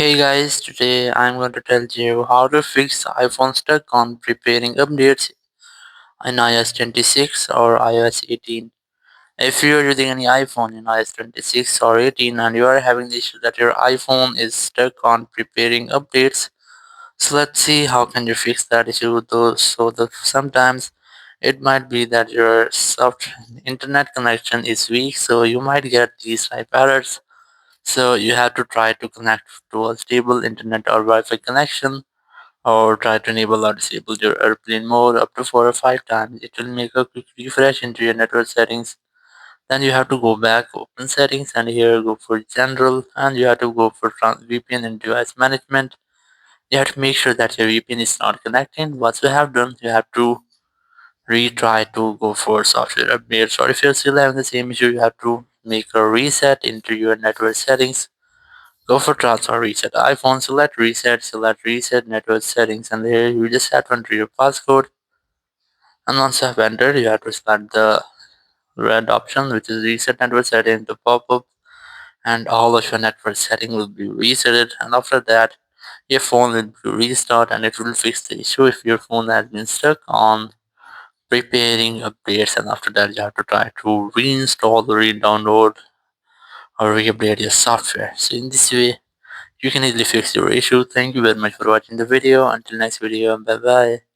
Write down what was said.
Hey guys, today I'm going to tell you how to fix iPhone stuck on preparing updates in iOS 26 or iOS 18. If you're using any iPhone in iOS 26 or 18 and you are having the issue that your iPhone is stuck on preparing updates, so let's see how can you fix that issue. Though, sometimes it might be that your soft internet connection is weak, so you might get these type errors. So you have to try to connect to a stable internet or Wi-Fi connection, or try to enable or disable your airplane mode up to 4 or 5 times. It will make a quick refresh into your network settings. Then you have to go back, open settings, and here go for general, and you have to go for VPN and device management. You have to make sure that your VPN is not connecting. Once you have done, you have to retry to go for software updates. Or if you're still having the same issue, you have to make a reset into your network settings. Go for transfer reset iPhone, select reset network settings, and here you just have to enter your passcode. And once you have entered, you have to select the red option, which is reset network setting, to pop up, and all of your network setting will be resetted. And after that, your phone will be restart, and it will fix the issue if your phone has been stuck on preparing updates. And after that, you have to try to reinstall, re-download, or re-update your software. So in this way, you can easily fix your issue. Thank you very much for watching the video. Until next video, bye bye.